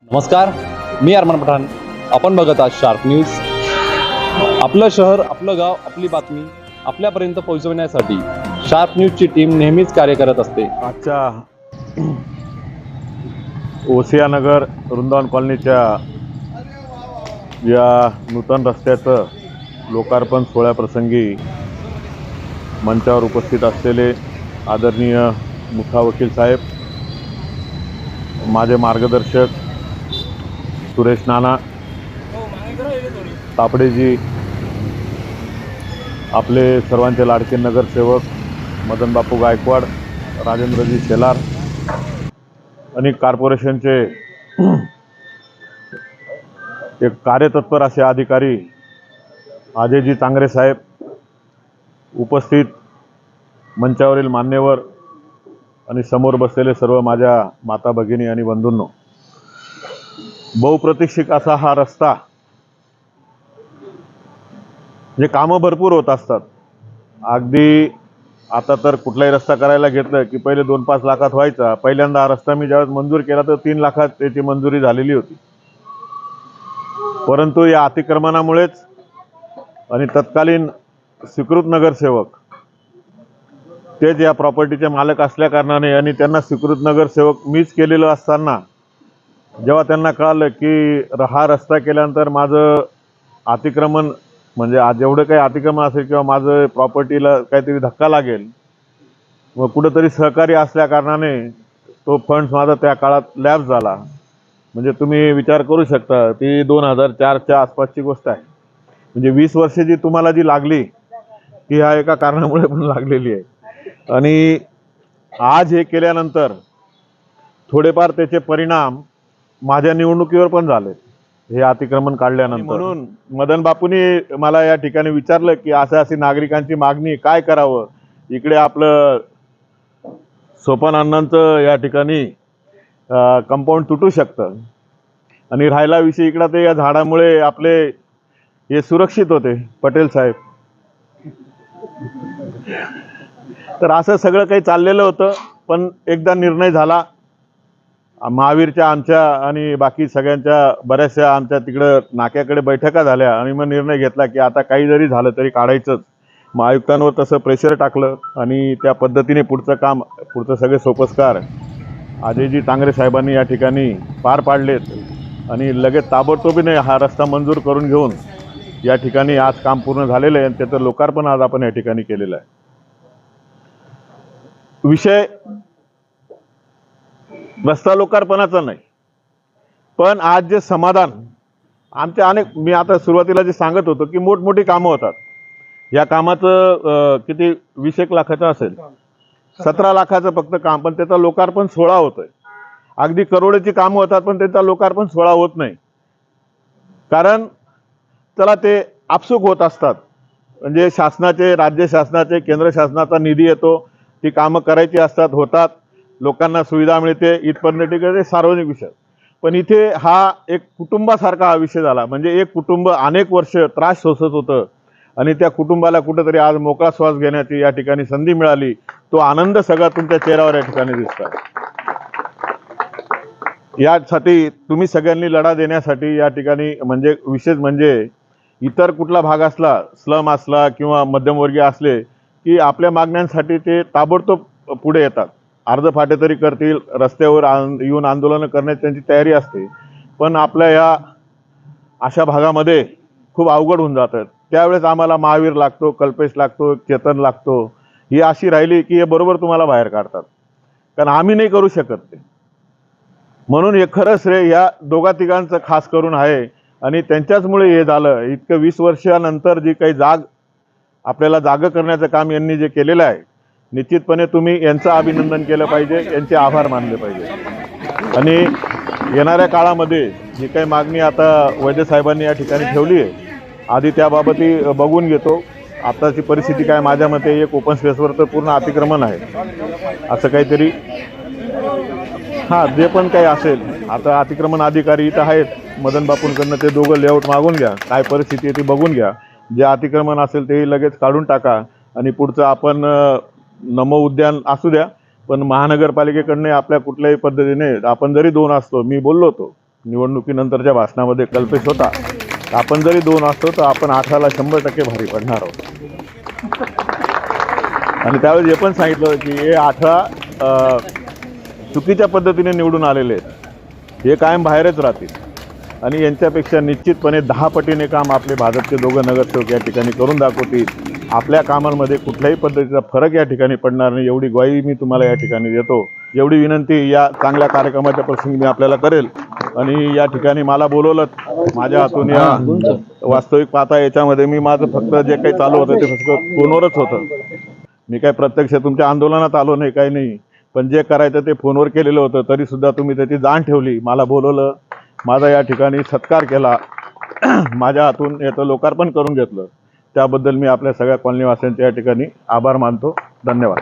नमस्कार, मी अरमान पठाण. आपण बघत आहात शार्प न्यूज. आपलं शहर, आपलं गाव, आपली बातमी आपल्यापर्यंत पोहोचवण्यासाठी शार्प न्यूजची टीम नेहमीच कार्य करत असते. आजच्या ओसिया नगर वृंदावन कॉलनीच्या या नूतन रस्त्याचं लोकार्पण सोहळ्याप्रसंगी मंचावर उपस्थित असलेले आदरणीय मुखा वकील साहेब, माझे मार्गदर्शक सुरेश नाना तापडेजी, आपले सर्वांचे लाडके नगरसेवक मदन बापू गायकवाड, राजेंद्रजी शेलार आणि कॉर्पोरेशनचे एक कार्यतत्पर असे अधिकारी अजयजी चांगरे साहेब, उपस्थित मंचावरील मान्यवर आणि समोर बसलेले सर्व माझ्या माता भगिनी आणि बंधूंनो, बहुप्रतीक्षित असा हा रस्ता, जे कामं भरपूर होत असतात. अगदी आता तर कुठलाही रस्ता करायला घेतलं की पहिले 2-5 लाखात व्हायचा. पहिल्यांदा हा रस्ता मी ज्यावेळेस मंजूर केला तर 3 लाखात त्याची मंजुरी झालेली होती. परंतु या अतिक्रमणामुळेच आणि तत्कालीन स्वीकृत नगरसेवक तेच या प्रॉपर्टीचे मालक असल्या कारणाने आणि त्यांना स्वीकृत नगरसेवक मीच केलेलं असताना जेव्हा त्यांना कळालं की हा रस्ता केल्यानंतर माझं अतिक्रमण म्हणजे आज जेवढं काही अतिक्रमण असेल किंवा माझं प्रॉपर्टीला काहीतरी धक्का लागेल, व कुठंतरी सहकारी असल्या कारणाने तो फंड्स माझा त्या काळात लॅप्स झाला. म्हणजे तुम्ही विचार करू शकता, ती 2004च्या आसपासची गोष्ट आहे. म्हणजे 20 वर्षे जी तुम्हाला जी लागली ती ह्या एका कारणामुळे पण लागलेली आहे. आणि आज हे केल्यानंतर थोडेफार त्याचे परिणाम माझ्या निवडणुकीवर पण झाले, हे अतिक्रमण काढल्यानंतर. म्हणून मदन बापूंनी मला या ठिकाणी विचारलं की असं अशी नागरिकांची मागणी, काय करावं. इकडे आपलं सोपान अण्णांचं या ठिकाणी कंपाऊंड तुटू शकतं आणि राहिला विषय इकडं ते या झाडामुळे आपले हे सुरक्षित होते पटेल साहेब. तर असं सगळं काही चाललेलं होतं. पण एकदा निर्णय झाला महावीरच्या, आमच्या आणि बाकी सगळ्यांच्या बऱ्याचशा आमच्या तिकडं नाक्याकडे बैठका झाल्या आणि मग निर्णय घेतला की आता काही जरी झालं तरी काढायचंच. मग आयुक्तांवर तसं प्रेशर टाकलं आणि त्या पद्धतीने पुढचं सगळे सोपस्कार अजयजी चांगरे साहेबांनी या ठिकाणी पार पाडलेत आणि लगेच ताबडतोबीने हा रस्ता मंजूर करून घेऊन या ठिकाणी आज काम पूर्ण झालेलं आहे आणि त्याचं लोकार्पण आज आपण या ठिकाणी केलेलं आहे. विषय रस्ता लोकार्पणाचा नाही, पण आज जे समाधान आमच्या अनेक, मी आता सुरुवातीला जे सांगत होतो की मोठमोठी कामं होतात. या कामाचं किती 20-1 लाखाचं असेल, 17 लाखाचं फक्त काम, पण त्याचा लोकार्पण सोहळा होतोय. अगदी करोडची कामं होतात पण त्याचा लोकार्पण सोहळा होत नाही. कारण त्याला ते आपसूक होत असतात. म्हणजे शासनाचे, राज्य शासनाचे, केंद्र शासनाचा निधी येतो, ती कामं करायची असतात, होतात, लोकांना सुविधा मिळते, इथपर्यंत ठीक आहे, सार्वजनिक विषय. पण इथे हा एक कुटुंबासारखा हा विषय झाला. म्हणजे एक कुटुंब अनेक वर्ष त्रास सोसत होतं आणि त्या कुटुंबाला कुठंतरी आज मोकळा श्वास घेण्याची या ठिकाणी संधी मिळाली. तो आनंद सगळा तुमच्या चेहऱ्यावर या ठिकाणी दिसतो. यासाठी तुम्ही सगळ्यांनी लढा देण्यासाठी या ठिकाणी, म्हणजे विशेष म्हणजे इतर कुठला भाग असला, स्लम असला किंवा मध्यमवर्गीय असले की आपल्या मागण्यांसाठी ते ताबडतोब पुढे येतात. अर्ध फाटे तरी करतील, रस्त्यावर येऊन आंदोलनं करण्याची त्यांची तयारी असते. पण आपल्या या अशा भागामध्ये खूप अवघड होऊन जातात. त्यावेळेस आम्हाला महावीर लागतो, कल्पेश लागतो, चेतन लागतो. ही अशी राहिली की हे बरोबर तुम्हाला बाहेर काढतात, कारण आम्ही नाही करू शकत ते. म्हणून हे खरं श्रेय या दोघा-तिघांचं खास करून आहे आणि त्यांच्याचमुळे हे झालं. इतकं 20 वर्षानंतर जी काही आपल्याला जागं करण्याचं काम यांनी जे केलेलं आहे, निश्चितपणे तुम्ही यांचं अभिनंदन केलं पाहिजे, यांचे आभार मानले पाहिजे. आणि येणाऱ्या काळामध्ये जी काही मागणी आता वैद्य साहेबांनी या ठिकाणी ठेवली आहे, आधी त्याबाबतही बघून घेतो. आताची परिस्थिती काय, माझ्या मते एक ओपन स्पेसवर तर पूर्ण अतिक्रमण आहे असं काहीतरी. हां, जे पण काही असेल, आता अतिक्रमण अधिकारी इथं आहेत, मदन बापूंकडनं ते दोघं लेआउट मागून घ्या, काय परिस्थिती आहे ती बघून घ्या. जे अतिक्रमण असेल ते लगेच काढून टाका आणि पुढचं आपण नमो उद्यान असू द्या, पण महानगरपालिकेकडनं आपल्या कुठल्याही पद्धतीने आपण जरी 2 असतो, मी बोललो होतो निवडणुकीनंतरच्या भाषणामध्ये कल्पेश होता, आपण जरी 2 असतो तर आपण 18ला 100% भारी पडणार आहोत. आणि त्यावेळेस हे पण सांगितलं की हे 18 चुकीच्या पद्धतीने निवडून आलेले आहेत, हे कायम बाहेरच राहतील आणि यांच्यापेक्षा निश्चितपणे 10 पटीने काम आपले भाजपचे दोघं नगरसेवक या ठिकाणी करून दाखवतील. आपल्या कामांमध्ये कुठल्याही पद्धतीचा फरक या ठिकाणी पडणार नाही, एवढी ग्वाही मी तुम्हाला या ठिकाणी देतो. एवढी विनंती या चांगल्या कार्यक्रमाच्या प्रसंगी मी आपल्याला करेल. आणि या ठिकाणी मला बोलवलं, माझ्या हातून या वास्तविक पाहता याच्यामध्ये मी माझं फक्त जे काही चालू होतं ते फक्त फोनवरच होतं. मी काय प्रत्यक्ष तुमच्या आंदोलनात आलो नाही, काही नाही, पण जे करायचं ते फोनवर केलेलं होतं. तरीसुद्धा तुम्ही त्याची जाण ठेवली, मला बोलवलं, माझा या ठिकाणी सत्कार केला, माझ्या हातून याचं लोकार्पण करून घेतलं. त्याबद्दल मी आपल्या सगळ्या कॉलनीवासियांचे या ठिकाणी आभार मानतो. धन्यवाद.